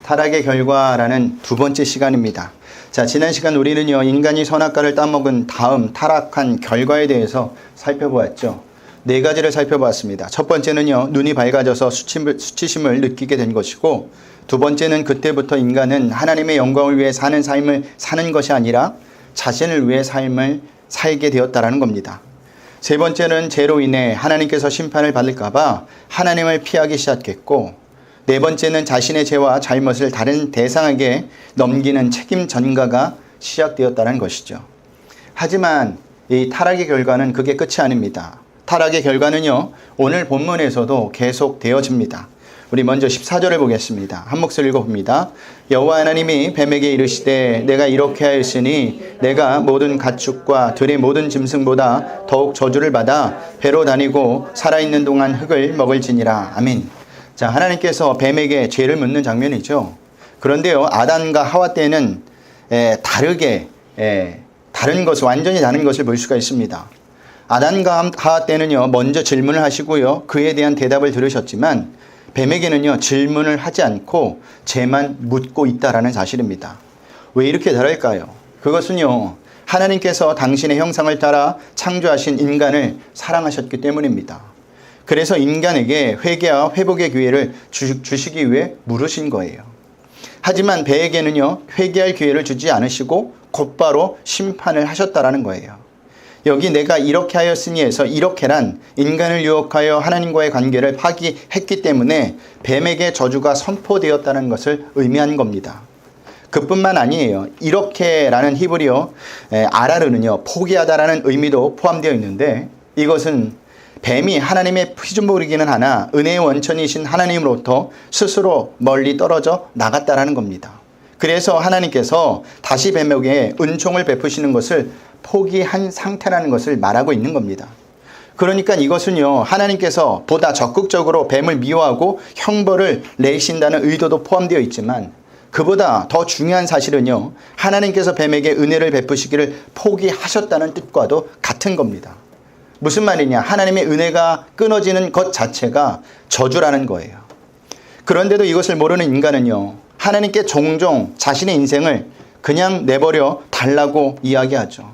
타락의 결과라는 두 번째 시간입니다. 자, 지난 시간 우리는요, 인간이 선악과를 따먹은 다음 타락한 결과에 대해서 살펴보았죠. 네 가지를 살펴보았습니다. 첫 번째는요, 눈이 밝아져서 수치심을 느끼게 된 것이고, 두 번째는 그때부터 인간은 하나님의 영광을 위해 사는 삶을 사는 것이 아니라 자신을 위해 삶을 살게 되었다라는 겁니다. 세 번째는 죄로 인해 하나님께서 심판을 받을까봐 하나님을 피하기 시작했고, 네 번째는 자신의 죄와 잘못을 다른 대상에게 넘기는 책임 전가가 시작되었다는 것이죠. 하지만 이 타락의 결과는 그게 끝이 아닙니다. 타락의 결과는요, 오늘 본문에서도 계속 되어집니다. 우리 먼저 14절을 보겠습니다. 한 목소리 읽어봅니다. 여호와 하나님이 뱀에게 이르시되 내가 이렇게 하였으니 내가 모든 가축과 들의 모든 짐승보다 더욱 저주를 받아 배로 다니고 살아있는 동안 흙을 먹을지니라. 아멘. 자, 하나님께서 뱀에게 죄를 묻는 장면이죠. 그런데요, 아담과 하와 때는 다르게 다른 것을, 완전히 다른 것을 볼 수가 있습니다. 아담과 하와 때는요, 먼저 질문을 하시고요, 그에 대한 대답을 들으셨지만 뱀에게는요, 질문을 하지 않고 죄만 묻고 있다라는 사실입니다. 왜 이렇게 다를까요? 그것은요, 하나님께서 당신의 형상을 따라 창조하신 인간을 사랑하셨기 때문입니다. 그래서 인간에게 회개와 회복의 기회를 주시기 위해 물으신 거예요. 하지만 뱀에게는요, 회개할 기회를 주지 않으시고 곧바로 심판을 하셨다라는 거예요. 여기 내가 이렇게 하였으니에서 이렇게란 인간을 유혹하여 하나님과의 관계를 파기했기 때문에 뱀에게 저주가 선포되었다는 것을 의미한 겁니다. 그뿐만 아니에요. 이렇게라는 히브리어 아라르는요, 포기하다라는 의미도 포함되어 있는데, 이것은 뱀이 하나님의 피조물이기는 하나 은혜의 원천이신 하나님으로부터 스스로 멀리 떨어져 나갔다라는 겁니다. 그래서 하나님께서 다시 뱀에게 은총을 베푸시는 것을 포기한 상태라는 것을 말하고 있는 겁니다. 그러니까 이것은요, 하나님께서 보다 적극적으로 뱀을 미워하고 형벌을 내신다는 의도도 포함되어 있지만, 그보다 더 중요한 사실은요, 하나님께서 뱀에게 은혜를 베푸시기를 포기하셨다는 뜻과도 같은 겁니다. 무슨 말이냐? 하나님의 은혜가 끊어지는 것 자체가 저주라는 거예요. 그런데도 이것을 모르는 인간은요, 하나님께 종종 자신의 인생을 그냥 내버려 달라고 이야기하죠.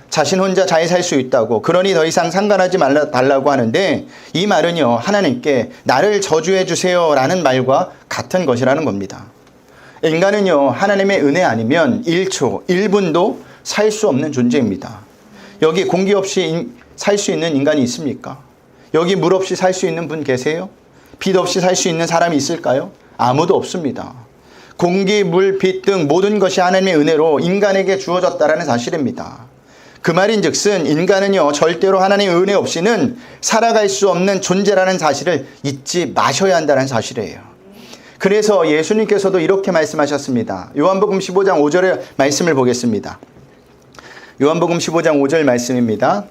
자신 혼자 잘 살 수 있다고, 그러니 더 이상 상관하지 달라고 하는데, 이 말은요, 하나님께 나를 저주해 주세요 라는 말과 같은 것이라는 겁니다. 인간은요, 하나님의 은혜 아니면 1초, 1분도 살 수 없는 존재입니다. 여기 공기 없이 살 수 있는 인간이 있습니까? 여기 물 없이 살 수 있는 분 계세요? 빛 없이 살 수 있는 사람이 있을까요? 아무도 없습니다. 공기, 물, 빛 등 모든 것이 하나님의 은혜로 인간에게 주어졌다는 사실입니다. 그 말인즉슨 인간은요, 절대로 하나님의 은혜 없이는 살아갈 수 없는 존재라는 사실을 잊지 마셔야 한다는 사실이에요. 그래서 예수님께서도 이렇게 말씀하셨습니다. 요한복음 15장 5절의 말씀을 보겠습니다. 요한복음 15장 5절 말씀입니다.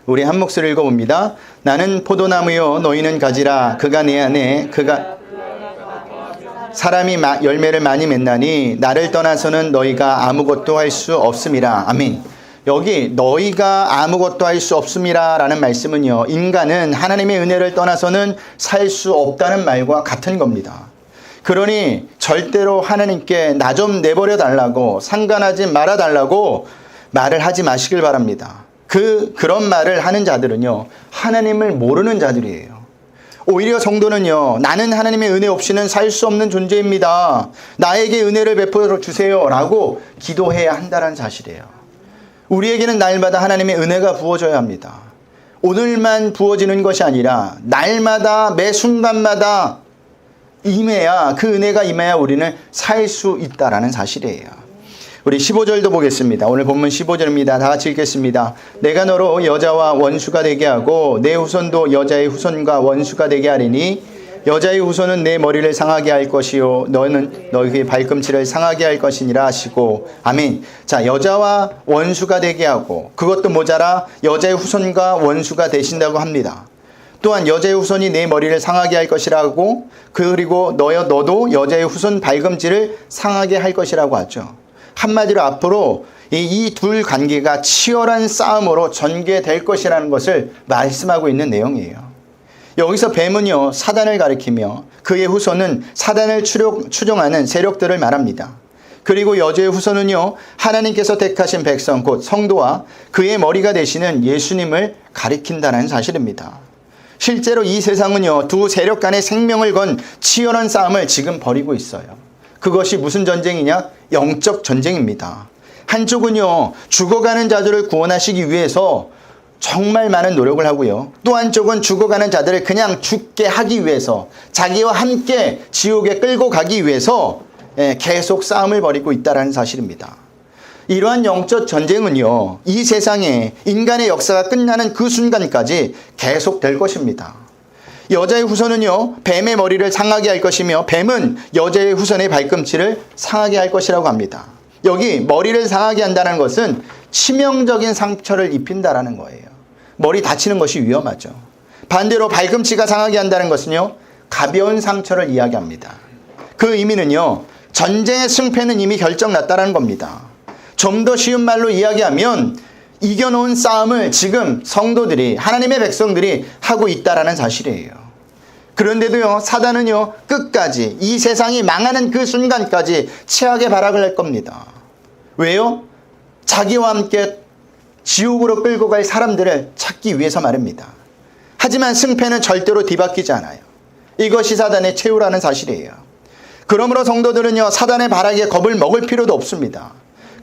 우리 한 목소리 읽어봅니다. 나는 포도나무요 너희는 가지라. 그가 내 안에 사람이 열매를 많이 맺나니 나를 떠나서는 너희가 아무것도 할 수 없음이라. 아멘. 여기 너희가 아무것도 할 수 없음이라 라는 말씀은요, 인간은 하나님의 은혜를 떠나서는 살 수 없다는 말과 같은 겁니다. 그러니 절대로 하나님께 나 좀 내버려 달라고, 상관하지 말아 달라고 말을 하지 마시길 바랍니다. 그런 말을 하는 자들은요, 하나님을 모르는 자들이에요. 오히려 성도는요, 나는 하나님의 은혜 없이는 살 수 없는 존재입니다. 나에게 은혜를 베풀어 주세요 라고 기도해야 한다는 사실이에요. 우리에게는 날마다 하나님의 은혜가 부어져야 합니다. 오늘만 부어지는 것이 아니라 날마다 매 순간마다 임해야, 그 은혜가 임해야 우리는 살 수 있다라는 사실이에요. 우리 15절도 보겠습니다. 오늘 본문 15절입니다. 다 같이 읽겠습니다. 내가 너로 여자와 원수가 되게 하고 내 후손도 여자의 후손과 원수가 되게 하리니 여자의 후손은 내 머리를 상하게 할 것이요 너는 너희의 발꿈치를 상하게 할 것이니라 하시고. 아멘. 자, 여자와 원수가 되게 하고, 그것도 모자라 여자의 후손과 원수가 되신다고 합니다. 또한 여자의 후손이 내 머리를 상하게 할 것이라고, 그리고 너도 여자의 후손 발꿈치를 상하게 할 것이라고 하죠. 한마디로 앞으로 이 둘 관계가 치열한 싸움으로 전개될 것이라는 것을 말씀하고 있는 내용이에요. 여기서 뱀은요, 사단을 가리키며 그의 후손은 사단을 추종하는 세력들을 말합니다. 그리고 여자의 후손은요, 하나님께서 택하신 백성 곧 성도와 그의 머리가 되시는 예수님을 가리킨다는 사실입니다. 실제로 이 세상은요, 두 세력 간의 생명을 건 치열한 싸움을 지금 벌이고 있어요. 그것이 무슨 전쟁이냐? 영적 전쟁입니다. 한쪽은요, 죽어가는 자들을 구원하시기 위해서 정말 많은 노력을 하고요. 또 한쪽은 죽어가는 자들을 그냥 죽게 하기 위해서, 자기와 함께 지옥에 끌고 가기 위해서 계속 싸움을 벌이고 있다는 사실입니다. 이러한 영적 전쟁은요, 이 세상에 인간의 역사가 끝나는 그 순간까지 계속될 것입니다. 여자의 후손은요, 뱀의 머리를 상하게 할 것이며 뱀은 여자의 후손의 발꿈치를 상하게 할 것이라고 합니다. 여기 머리를 상하게 한다는 것은 치명적인 상처를 입힌다라는 거예요. 머리 다치는 것이 위험하죠. 반대로 발꿈치가 상하게 한다는 것은요, 가벼운 상처를 이야기합니다. 그 의미는요, 전쟁의 승패는 이미 결정났다는 겁니다. 좀 더 쉬운 말로 이야기하면 이겨놓은 싸움을 지금 성도들이, 하나님의 백성들이 하고 있다라는 사실이에요. 그런데도요, 사단은요, 끝까지 이 세상이 망하는 그 순간까지 최악의 발악을 할 겁니다. 왜요? 자기와 함께 지옥으로 끌고 갈 사람들을 찾기 위해서 말입니다. 하지만 승패는 절대로 뒤바뀌지 않아요. 이것이 사단의 최후라는 사실이에요. 그러므로 성도들은요, 사단의 발악에 겁을 먹을 필요도 없습니다.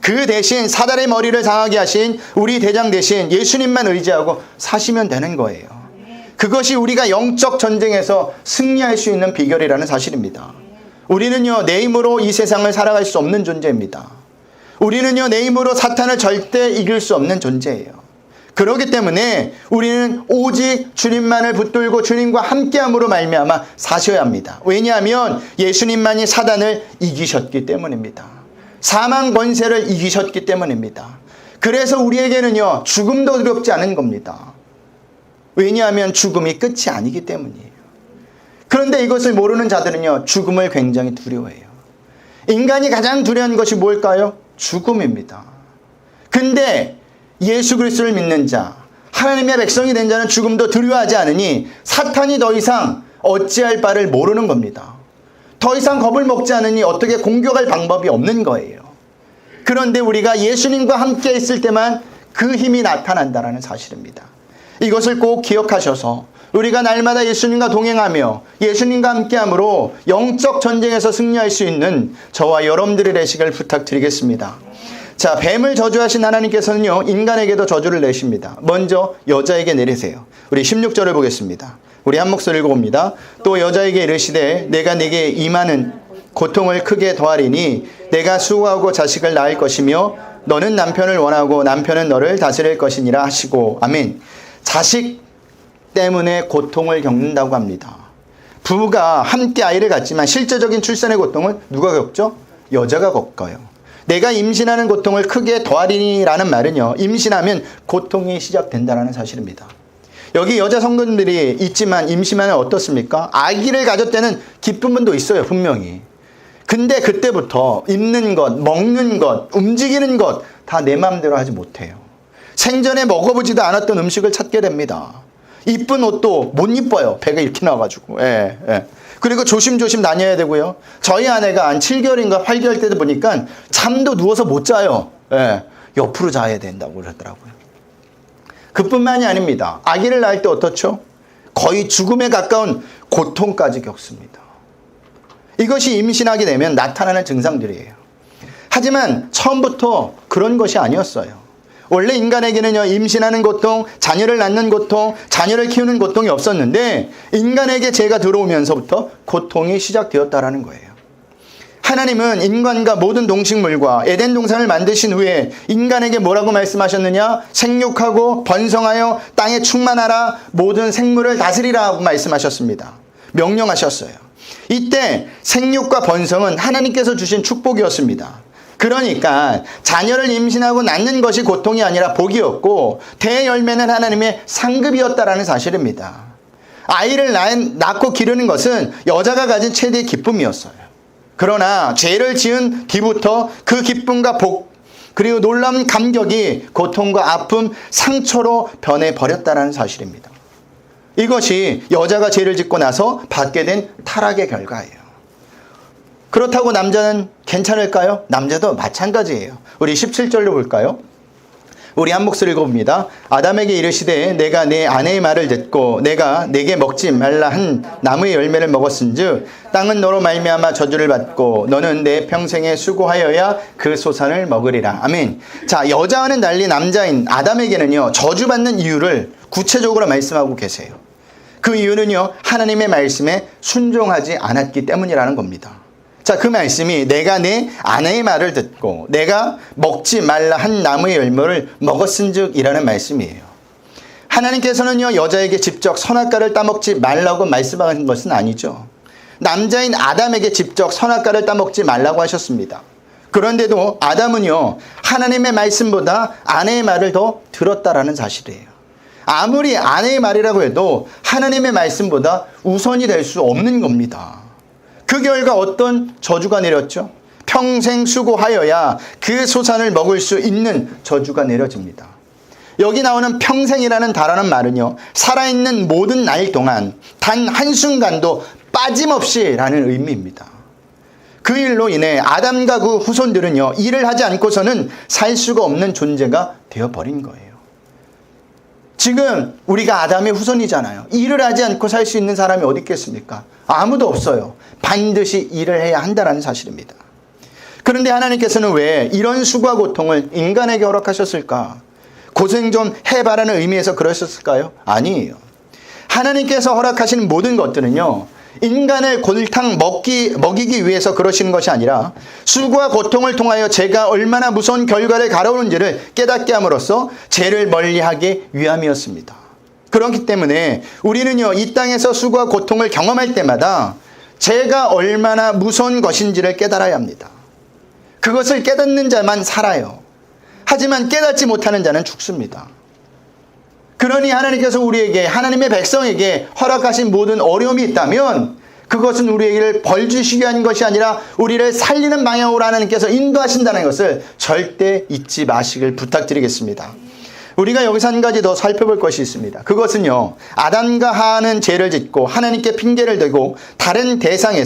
그 대신 사단의 머리를 상하게 하신 우리 대장 대신 예수님만 의지하고 사시면 되는 거예요. 그것이 우리가 영적 전쟁에서 승리할 수 있는 비결이라는 사실입니다. 우리는요, 내 힘으로 이 세상을 살아갈 수 없는 존재입니다. 우리는요, 내 힘으로 사탄을 절대 이길 수 없는 존재예요. 그렇기 때문에 우리는 오직 주님만을 붙들고 주님과 함께함으로 말미암아 사셔야 합니다. 왜냐하면 예수님만이 사단을 이기셨기 때문입니다. 사망 권세를 이기셨기 때문입니다. 그래서 우리에게는요, 죽음도 두렵지 않은 겁니다. 왜냐하면 죽음이 끝이 아니기 때문이에요. 그런데 이것을 모르는 자들은요, 죽음을 굉장히 두려워해요. 인간이 가장 두려운 것이 뭘까요? 죽음입니다. 근데 예수 그리스도를 믿는 자, 하나님의 백성이 된 자는 죽음도 두려워하지 않으니 사탄이 더 이상 어찌할 바를 모르는 겁니다. 더 이상 겁을 먹지 않으니 어떻게 공격할 방법이 없는 거예요. 그런데 우리가 예수님과 함께 있을 때만 그 힘이 나타난다는 사실입니다. 이것을 꼭 기억하셔서 우리가 날마다 예수님과 동행하며 예수님과 함께함으로 영적 전쟁에서 승리할 수 있는 저와 여러분들이 되시길 부탁드리겠습니다. 자, 뱀을 저주하신 하나님께서는요, 인간에게도 저주를 내십니다. 먼저 여자에게 내리세요. 우리 16절을 보겠습니다. 우리 한 목소리 읽어봅니다. 또 여자에게 이르시되 내가 네게 임하는 고통을 크게 더하리니 내가 수고하고 자식을 낳을 것이며 너는 남편을 원하고 남편은 너를 다스릴 것이니라 하시고. 아멘. 자식 때문에 고통을 겪는다고 합니다. 부부가 함께 아이를 갖지만 실제적인 출산의 고통은 누가 겪죠? 여자가 겪어요. 내가 임신하는 고통을 크게 더하리니 라는 말은요, 임신하면 고통이 시작된다는 사실입니다. 여기 여자 성도님들이 있지만 임신하면 어떻습니까? 아기를 가졌다는 기쁨도 있어요, 분명히. 근데 그때부터 입는 것, 먹는 것, 움직이는 것 다 내 마음대로 하지 못해요. 생전에 먹어보지도 않았던 음식을 찾게 됩니다. 이쁜 옷도 못 입어요. 배가 이렇게 나와가지고. 그리고 조심조심 다녀야 되고요. 저희 아내가 한 7개월인가 8개월 때도 보니까 잠도 누워서 못 자요. 옆으로 자야 된다고 그러더라고요. 그뿐만이 아닙니다. 아기를 낳을 때 어떻죠? 거의 죽음에 가까운 고통까지 겪습니다. 이것이 임신하게 되면 나타나는 증상들이에요. 하지만 처음부터 그런 것이 아니었어요. 원래 인간에게는요, 임신하는 고통, 자녀를 낳는 고통, 자녀를 키우는 고통이 없었는데 인간에게 죄가 들어오면서부터 고통이 시작되었다라는 거예요. 하나님은 인간과 모든 동식물과 에덴 동산을 만드신 후에 인간에게 뭐라고 말씀하셨느냐? 생육하고 번성하여 땅에 충만하라, 모든 생물을 다스리라고 말씀하셨습니다. 명령하셨어요. 이때 생육과 번성은 하나님께서 주신 축복이었습니다. 그러니까 자녀를 임신하고 낳는 것이 고통이 아니라 복이었고 대열매는 하나님의 상급이었다라는 사실입니다. 아이를 낳고 기르는 것은 여자가 가진 최대의 기쁨이었어요. 그러나 죄를 지은 뒤부터 그 기쁨과 복, 그리고 놀라운 감격이 고통과 아픔, 상처로 변해버렸다는 사실입니다. 이것이 여자가 죄를 짓고 나서 받게 된 타락의 결과예요. 그렇다고 남자는 괜찮을까요? 남자도 마찬가지예요. 우리 17절로 볼까요? 우리 한 목소리 읽어봅니다. 아담에게 이르시되 내가 내 아내의 말을 듣고 내가 내게 먹지 말라 한 나무의 열매를 먹었은즉 땅은 너로 말미암아 저주를 받고 너는 내 평생에 수고하여야 그 소산을 먹으리라. 아멘. 자, 여자와는 달리 남자인 아담에게는요, 저주받는 이유를 구체적으로 말씀하고 계세요. 그 이유는요, 하나님의 말씀에 순종하지 않았기 때문이라는 겁니다. 자, 그 말씀이 내가 내 아내의 말을 듣고 내가 먹지 말라 한 나무의 열매를 먹었은즉 이라는 말씀이에요. 하나님께서는요, 여자에게 직접 선악과를 따먹지 말라고 말씀하신 것은 아니죠. 남자인 아담에게 직접 선악과를 따먹지 말라고 하셨습니다. 그런데도 아담은요, 하나님의 말씀보다 아내의 말을 더 들었다라는 사실이에요. 아무리 아내의 말이라고 해도 하나님의 말씀보다 우선이 될 수 없는 겁니다. 그 결과 어떤 저주가 내렸죠? 평생 수고하여야 그 소산을 먹을 수 있는 저주가 내려집니다. 여기 나오는 평생이라는 단어는 말은요, 살아있는 모든 날 동안 단 한순간도 빠짐없이 라는 의미입니다. 그 일로 인해 아담과 그 후손들은요, 일을 하지 않고서는 살 수가 없는 존재가 되어버린 거예요. 지금 우리가 아담의 후손이잖아요. 일을 하지 않고 살 수 있는 사람이 어디 있겠습니까? 아무도 없어요. 반드시 일을 해야 한다는 사실입니다. 그런데 하나님께서는 왜 이런 수고와 고통을 인간에게 허락하셨을까? 고생 좀 해봐라는 의미에서 그러셨을까요? 아니에요. 하나님께서 허락하시는 모든 것들은요, 인간을 골탕 먹이기 위해서 그러시는 것이 아니라 수고와 고통을 통하여 죄가 얼마나 무서운 결과를 가져오는지를 깨닫게 함으로써 죄를 멀리하기 위함이었습니다. 그렇기 때문에 우리는요, 이 땅에서 수고와 고통을 경험할 때마다 죄가 얼마나 무서운 것인지를 깨달아야 합니다. 그것을 깨닫는 자만 살아요. 하지만 깨닫지 못하는 자는 죽습니다. 그러니 하나님께서 우리에게, 하나님의 백성에게 허락하신 모든 어려움이 있다면 그것은 우리에게 벌 주시기 위한 것이 아니라 우리를 살리는 방향으로 하나님께서 인도하신다는 것을 절대 잊지 마시길 부탁드리겠습니다. 우리가 여기서 한 가지 더 살펴볼 것이 있습니다. 그것은요, 아담과 하와는 죄를 짓고 하나님께 핑계를 대고 다른 대상에게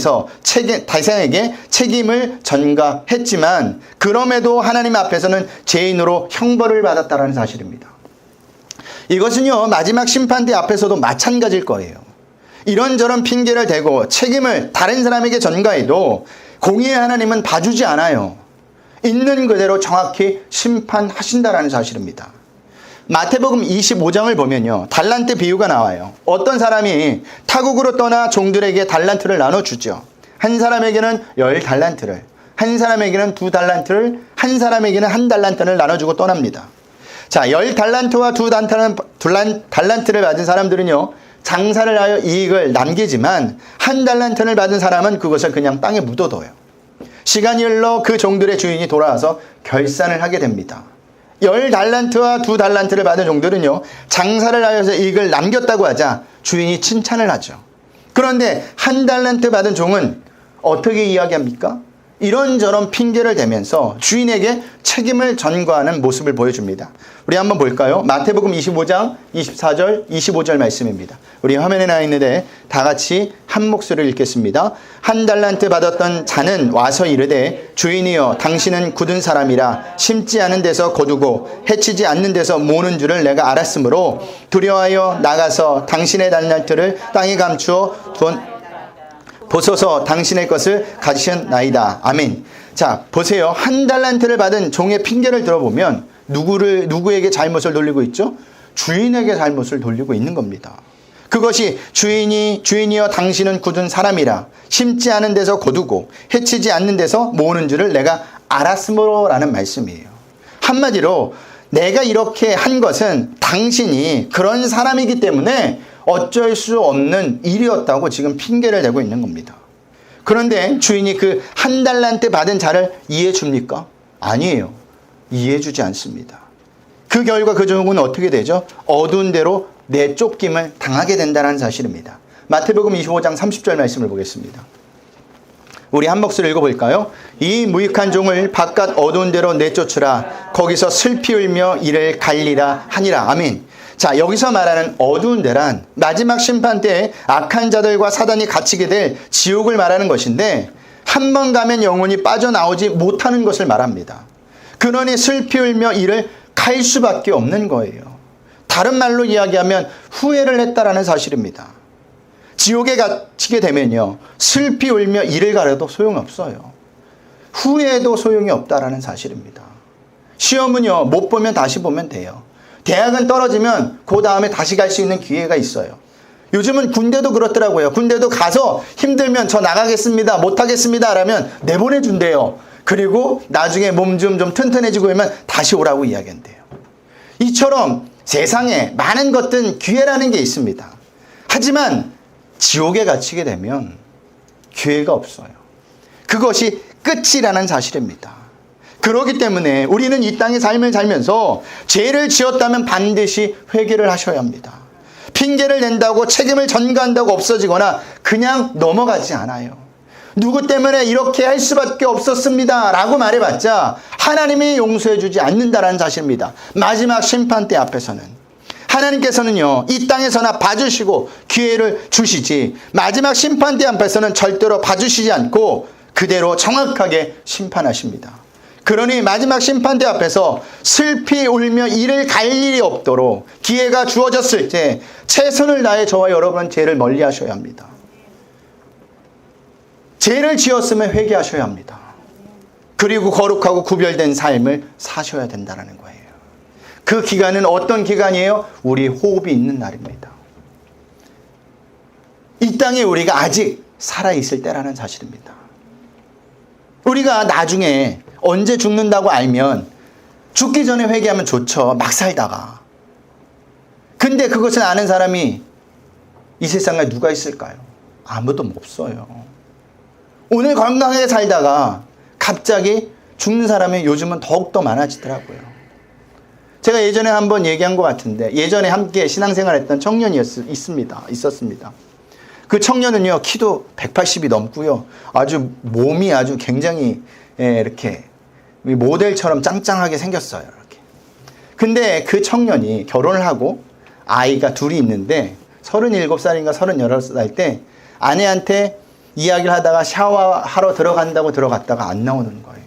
책임을 전가했지만 그럼에도 하나님 앞에서는 죄인으로 형벌을 받았다는 사실입니다. 이것은요, 마지막 심판대 앞에서도 마찬가지일 거예요. 이런저런 핑계를 대고 책임을 다른 사람에게 전가해도 공의의 하나님은 봐주지 않아요. 있는 그대로 정확히 심판하신다는 사실입니다. 마태복음 25장을 보면요, 달란트 비유가 나와요. 어떤 사람이 타국으로 떠나 종들에게 달란트를 나눠주죠. 한 사람에게는 10달란트를, 한 사람에게는 2달란트를, 한 사람에게는 1달란트를 나눠주고 떠납니다. 자, 10달란트와 2달란트를 받은 사람들은요, 장사를 하여 이익을 남기지만 1달란트를 받은 사람은 그것을 그냥 땅에 묻어둬요. 시간이 흘러 그 종들의 주인이 돌아와서 결산을 하게 됩니다. 10달란트와 2달란트를 받은 종들은요, 장사를 하여서 이익을 남겼다고 하자 주인이 칭찬을 하죠. 그런데 1달란트 받은 종은 어떻게 이야기합니까? 이런저런 핑계를 대면서 주인에게 책임을 전가하는 모습을 보여줍니다. 우리 한번 볼까요? 마태복음 25장 24절 25절 말씀입니다. 우리 화면에 나와 있는데 다 같이 한 목소리를 읽겠습니다. 1달란트 받았던 자는 와서 이르되 주인이여 당신은 굳은 사람이라 심지 않은 데서 거두고 해치지 않는 데서 모으는 줄을 내가 알았으므로 두려워하여 나가서 당신의 달란트를 땅에 감추어 보소서 당신의 것을 가지셨나이다. 아멘. 자, 보세요. 1달란트를 받은 종의 핑계를 들어보면 누구에게 잘못을 돌리고 있죠? 주인에게 잘못을 돌리고 있는 겁니다. 그것이 주인이여 당신은 굳은 사람이라 심지 않은 데서 거두고 해치지 않는 데서 모으는 줄을 내가 알았으므로 라는 말씀이에요. 한마디로 내가 이렇게 한 것은 당신이 그런 사람이기 때문에 어쩔 수 없는 일이었다고 지금 핑계를 대고 있는 겁니다. 그런데 주인이 그 1달란트 받은 자를 이해해 줍니까? 아니에요. 이해해 주지 않습니다. 그 결과 그 종은 어떻게 되죠? 어두운 데로 내쫓김을 당하게 된다는 사실입니다. 마태복음 25장 30절 말씀을 보겠습니다. 우리 한 목소리 읽어볼까요? 이 무익한 종을 바깥 어두운 데로 내쫓으라. 거기서 슬피 울며 이를 갈리라 하니라. 아멘. 자, 여기서 말하는 어두운 데란 마지막 심판 때에 악한 자들과 사단이 갇히게 될 지옥을 말하는 것인데, 한 번 가면 영원히 빠져나오지 못하는 것을 말합니다. 그러니 슬피 울며 이를 갈 수밖에 없는 거예요. 다른 말로 이야기하면 후회를 했다라는 사실입니다. 지옥에 갇히게 되면요, 슬피 울며 이를 가려도 소용없어요. 후회해도 소용이 없다라는 사실입니다. 시험은요, 못 보면 다시 보면 돼요. 대학은 떨어지면 그 다음에 다시 갈 수 있는 기회가 있어요. 요즘은 군대도 그렇더라고요. 군대도 가서 힘들면 저 나가겠습니다, 못하겠습니다 라면 내보내준대요. 그리고 나중에 몸 좀 튼튼해지고 하면 다시 오라고 이야기한대요. 이처럼 세상에 많은 것들은 기회라는 게 있습니다. 하지만 지옥에 갇히게 되면 기회가 없어요. 그것이 끝이라는 사실입니다. 그렇기 때문에 우리는 이 땅의 삶을 살면서 죄를 지었다면 반드시 회개를 하셔야 합니다. 핑계를 낸다고 책임을 전가한다고 없어지거나 그냥 넘어가지 않아요. 누구 때문에 이렇게 할 수밖에 없었습니다 라고 말해봤자 하나님이 용서해 주지 않는다라는 사실입니다. 마지막 심판대 앞에서는 하나님께서는요, 이 땅에서나 봐주시고 기회를 주시지 마지막 심판대 앞에서는 절대로 봐주시지 않고 그대로 정확하게 심판하십니다. 그러니 마지막 심판대 앞에서 슬피 울며 이를 갈 일이 없도록 기회가 주어졌을 때 최선을 다해 저와 여러분은 죄를 멀리 하셔야 합니다. 죄를 지었으면 회개하셔야 합니다. 그리고 거룩하고 구별된 삶을 사셔야 된다는 거예요. 그 기간은 어떤 기간이에요? 우리 호흡이 있는 날입니다. 이 땅에 우리가 아직 살아있을 때라는 사실입니다. 우리가 나중에 언제 죽는다고 알면 죽기 전에 회개하면 좋죠. 막 살다가. 근데 그것을 아는 사람이 이 세상에 누가 있을까요? 아무도 없어요. 오늘 건강하게 살다가 갑자기 죽는 사람이 요즘은 더욱더 많아지더라고요. 제가 예전에 한번 얘기한 것 같은데, 예전에 함께 신앙생활했던 청년이 있었습니다. 그 청년은요, 키도 180이 넘고요, 아주 몸이 아주 굉장히 이렇게 모델처럼 짱짱하게 생겼어요. 이렇게. 근데 그 청년이 결혼을 하고 아이가 둘이 있는데 37살인가 38살 때 아내한테 이야기를 하다가 샤워하러 들어간다고 들어갔다가 안 나오는 거예요.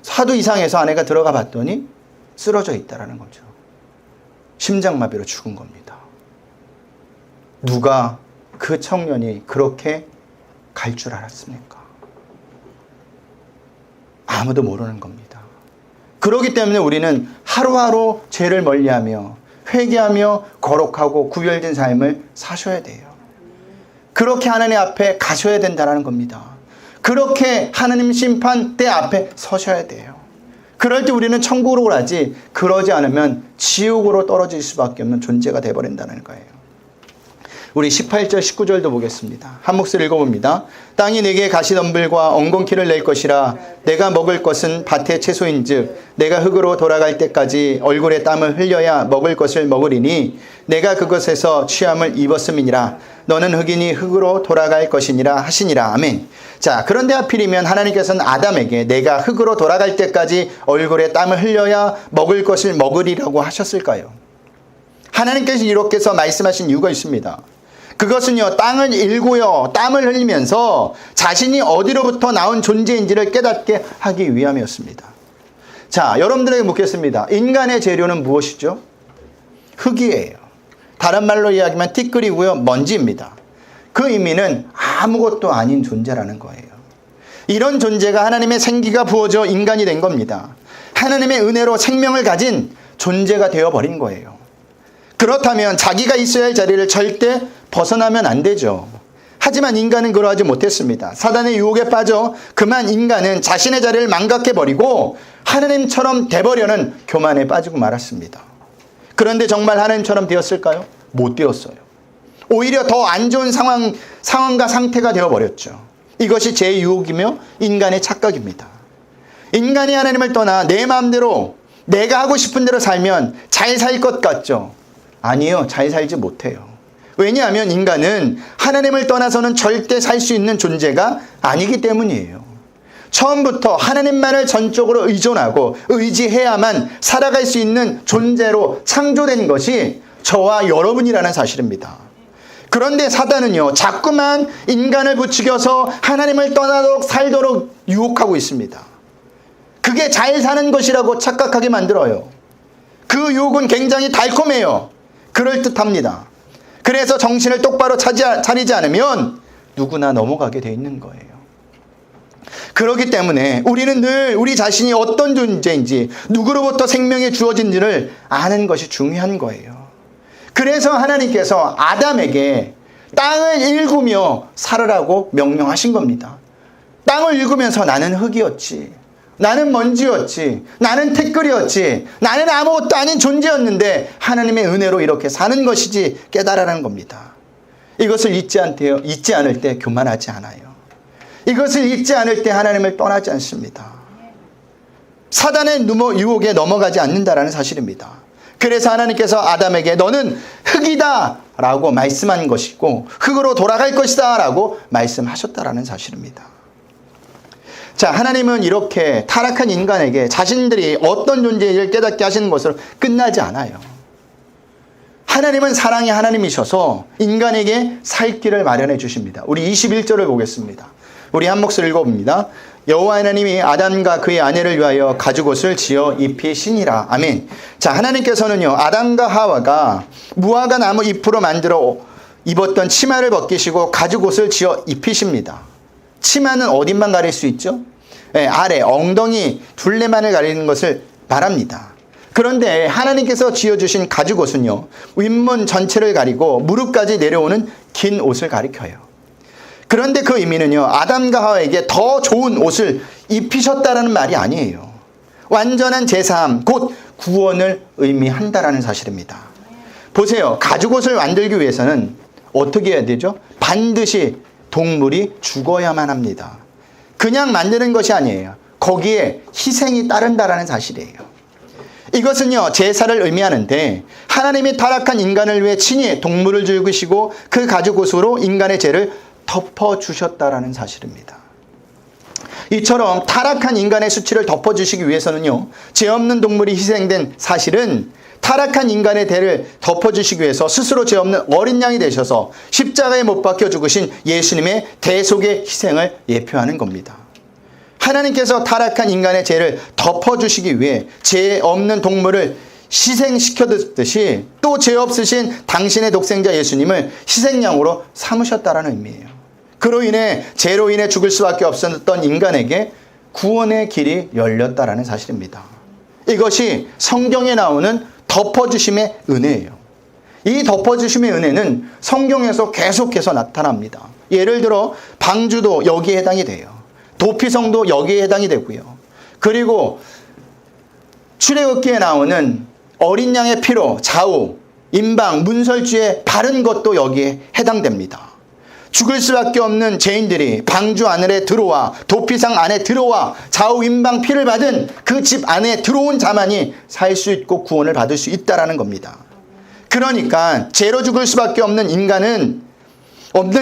하도 이상해서 아내가 들어가 봤더니 쓰러져 있다라는 거죠. 심장마비로 죽은 겁니다. 누가 그 청년이 그렇게 갈 줄 알았습니까? 아무도 모르는 겁니다. 그렇기 때문에 우리는 하루하루 죄를 멀리하며 회개하며 거룩하고 구별된 삶을 사셔야 돼요. 그렇게 하나님 앞에 가셔야 된다는 겁니다. 그렇게 하나님 심판대 앞에 서셔야 돼요. 그럴 때 우리는 천국으로 가지, 그러지 않으면 지옥으로 떨어질 수밖에 없는 존재가 되어버린다는 거예요. 우리 18절 19절도 보겠습니다. 한 목소리 읽어봅니다. 땅이 내게 가시덤불과 엉겅퀴를 낼 것이라. 내가 먹을 것은 밭의 채소인즉 내가 흙으로 돌아갈 때까지 얼굴에 땀을 흘려야 먹을 것을 먹으리니 내가 그것에서 취함을 입었음이니라. 너는 흙이니 흙으로 돌아갈 것이니라 하시니라. 아멘. 자, 그런데 하필이면 하나님께서는 아담에게 내가 흙으로 돌아갈 때까지 얼굴에 땀을 흘려야 먹을 것을 먹으리라고 하셨을까요? 하나님께서 이렇게 해서 말씀하신 이유가 있습니다. 그것은요, 땅을 일고요, 땀을 흘리면서 자신이 어디로부터 나온 존재인지를 깨닫게 하기 위함이었습니다. 자, 여러분들에게 묻겠습니다. 인간의 재료는 무엇이죠? 흙이에요. 다른 말로 이야기하면 티끌이고요, 먼지입니다. 그 의미는 아무것도 아닌 존재라는 거예요. 이런 존재가 하나님의 생기가 부어져 인간이 된 겁니다. 하나님의 은혜로 생명을 가진 존재가 되어버린 거예요. 그렇다면 자기가 있어야 할 자리를 절대 벗어나면 안 되죠. 하지만 인간은 그러하지 못했습니다. 사단의 유혹에 빠져 그만 인간은 자신의 자리를 망각해버리고 하나님처럼 돼버려는 교만에 빠지고 말았습니다. 그런데 정말 하나님처럼 되었을까요? 못 되었어요. 오히려 더 안 좋은 상황과 상태가 되어버렸죠. 이것이 제 유혹이며 인간의 착각입니다. 인간이 하나님을 떠나 내 마음대로 내가 하고 싶은 대로 살면 잘 살 것 같죠? 아니요, 잘 살지 못해요. 왜냐하면 인간은 하나님을 떠나서는 절대 살 수 있는 존재가 아니기 때문이에요. 처음부터 하나님만을 전적으로 의존하고 의지해야만 살아갈 수 있는 존재로 창조된 것이 저와 여러분이라는 사실입니다. 그런데 사단은요, 자꾸만 인간을 부추겨서 하나님을 떠나도록 살도록 유혹하고 있습니다. 그게 잘 사는 것이라고 착각하게 만들어요. 그 유혹은 굉장히 달콤해요. 그럴듯합니다. 그래서 정신을 똑바로 차리지 않으면 누구나 넘어가게 돼 있는 거예요. 그렇기 때문에 우리는 늘 우리 자신이 어떤 존재인지, 누구로부터 생명이 주어진지를 아는 것이 중요한 거예요. 그래서 하나님께서 아담에게 땅을 일구며 살으라고 명령하신 겁니다. 땅을 일구면서 나는 흙이었지, 나는 먼지였지, 나는 티끌이었지, 나는 아무것도 아닌 존재였는데 하나님의 은혜로 이렇게 사는 것이지 깨달으라는 겁니다. 이것을 잊지 않을 때 교만하지 않아요. 이것을 잊지 않을 때 하나님을 떠나지 않습니다. 사단의 유혹에 넘어가지 않는다라는 사실입니다. 그래서 하나님께서 아담에게 너는 흙이다 라고 말씀한 것이고 흙으로 돌아갈 것이다 라고 말씀하셨다라는 사실입니다. 자, 하나님은 이렇게 타락한 인간에게 자신들이 어떤 존재인지를 깨닫게 하시는 것으로 끝나지 않아요. 하나님은 사랑의 하나님이셔서 인간에게 살 길을 마련해 주십니다. 우리 21절을 보겠습니다. 우리 한 목소리 읽어봅니다. 여호와 하나님이 아담과 그의 아내를 위하여 가죽옷을 지어 입히시니라. 아멘. 자, 하나님께서는요, 아담과 하와가 무화과 나무 잎으로 만들어 입었던 치마를 벗기시고 가죽옷을 지어 입히십니다. 치마는 어딘만 가릴 수 있죠? 네, 아래 엉덩이 둘레만을 가리는 것을 말합니다. 그런데 하나님께서 지어주신 가죽옷은요, 윗문 전체를 가리고 무릎까지 내려오는 긴 옷을 가리켜요. 그런데 그 의미는요, 아담과 하와에게 더 좋은 옷을 입히셨다라는 말이 아니에요. 완전한 제사함, 곧 구원을 의미한다라는 사실입니다. 보세요. 가죽옷을 만들기 위해서는 어떻게 해야 되죠? 반드시 동물이 죽어야만 합니다. 그냥 만드는 것이 아니에요. 거기에 희생이 따른다라는 사실이에요. 이것은요, 제사를 의미하는데 하나님이 타락한 인간을 위해 친히 동물을 죽이시고 그 가죽옷으로 인간의 죄를 덮어주셨다라는 사실입니다. 이처럼 타락한 인간의 수치를 덮어주시기 위해서는요, 죄 없는 동물이 희생된 사실은 타락한 인간의 죄를 덮어주시기 위해서 스스로 죄 없는 어린 양이 되셔서 십자가에 못 박혀 죽으신 예수님의 대속의 희생을 예표하는 겁니다. 하나님께서 타락한 인간의 죄를 덮어주시기 위해 죄 없는 동물을 희생시켜듯이 또 죄 없으신 당신의 독생자 예수님을 희생양으로 삼으셨다라는 의미예요. 그로 인해 죄로 인해 죽을 수밖에 없었던 인간에게 구원의 길이 열렸다라는 사실입니다. 이것이 성경에 나오는 덮어주심의 은혜예요. 이 덮어주심의 은혜는 성경에서 계속해서 나타납니다. 예를 들어 방주도 여기에 해당이 돼요. 도피성도 여기에 해당이 되고요. 그리고 출애굽기에 나오는 어린 양의 피로 좌우, 임방, 문설주에 바른 것도 여기에 해당됩니다. 죽을 수밖에 없는 죄인들이 방주 안에 들어와 도피상 안에 들어와 좌우 임방 피를 받은 그 집 안에 들어온 자만이 살 수 있고 구원을 받을 수 있다라는 겁니다. 그러니까 죄로 죽을 수밖에 없는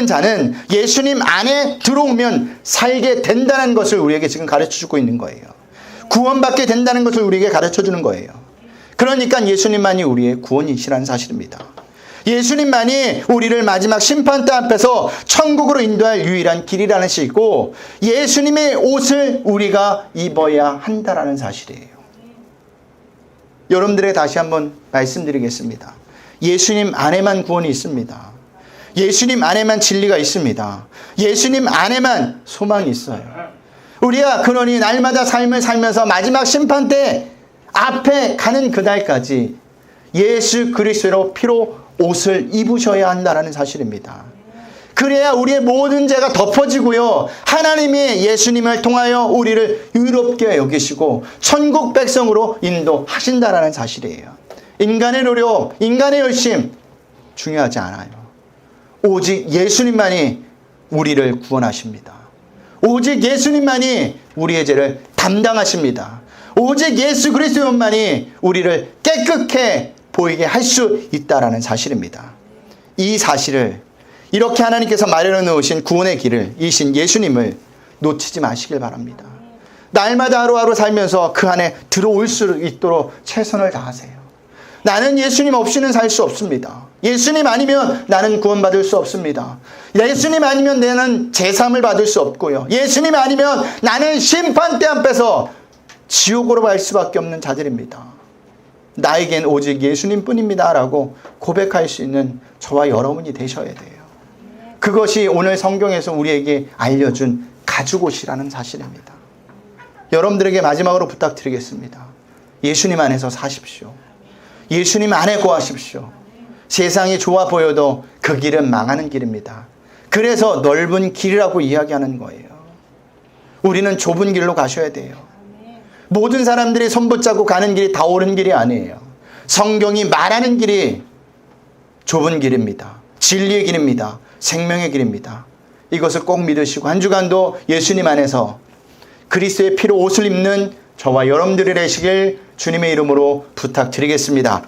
자는 예수님 안에 들어오면 살게 된다는 것을 우리에게 지금 가르쳐주고 있는 거예요. 구원받게 된다는 것을 우리에게 가르쳐주는 거예요. 그러니까 예수님만이 우리의 구원이시라는 사실입니다. 예수님만이 우리를 마지막 심판대 앞에서 천국으로 인도할 유일한 길이라는 것이고 예수님의 옷을 우리가 입어야 한다라는 사실이에요. 여러분들에게 다시 한번 말씀드리겠습니다. 예수님 안에만 구원이 있습니다. 예수님 안에만 진리가 있습니다. 예수님 안에만 소망이 있어요. 우리가 그러니 날마다 삶을 살면서 마지막 심판대 앞에 가는 그날까지 예수 그리스도로 피로 옷을 입으셔야 한다는 사실입니다. 그래야 우리의 모든 죄가 덮어지고요, 하나님이 예수님을 통하여 우리를 의롭게 여기시고 천국 백성으로 인도하신다는 사실이에요. 인간의 노력, 인간의 열심 중요하지 않아요. 오직 예수님만이 우리를 구원하십니다. 오직 예수님만이 우리의 죄를 담당하십니다. 오직 예수 그리스도만이 우리를 깨끗해 보이게 할 수 있다라는 사실입니다. 이 사실을, 이렇게 하나님께서 마련해 놓으신 구원의 길을, 이신 예수님을 놓치지 마시길 바랍니다. 날마다 하루하루 살면서 그 안에 들어올 수 있도록 최선을 다하세요. 나는 예수님 없이는 살 수 없습니다. 예수님 아니면 나는 구원받을 수 없습니다. 예수님 아니면 나는 제삼을 받을 수 없고요. 예수님 아니면 나는 심판대 앞에서 지옥으로 갈 수밖에 없는 자들입니다. 나에겐 오직 예수님뿐입니다 라고 고백할 수 있는 저와 여러분이 되셔야 돼요. 그것이 오늘 성경에서 우리에게 알려준 가죽옷이라는 사실입니다. 여러분들에게 마지막으로 부탁드리겠습니다. 예수님 안에서 사십시오. 예수님 안에 거하십시오. 세상이 좋아 보여도 그 길은 망하는 길입니다. 그래서 넓은 길이라고 이야기하는 거예요. 우리는 좁은 길로 가셔야 돼요. 모든 사람들이 손 붙잡고 가는 길이 다 옳은 길이 아니에요. 성경이 말하는 길이 좁은 길입니다. 진리의 길입니다. 생명의 길입니다. 이것을 꼭 믿으시고 한 주간도 예수님 안에서 그리스도의 피로 옷을 입는 저와 여러분들이 되시길 주님의 이름으로 부탁드리겠습니다.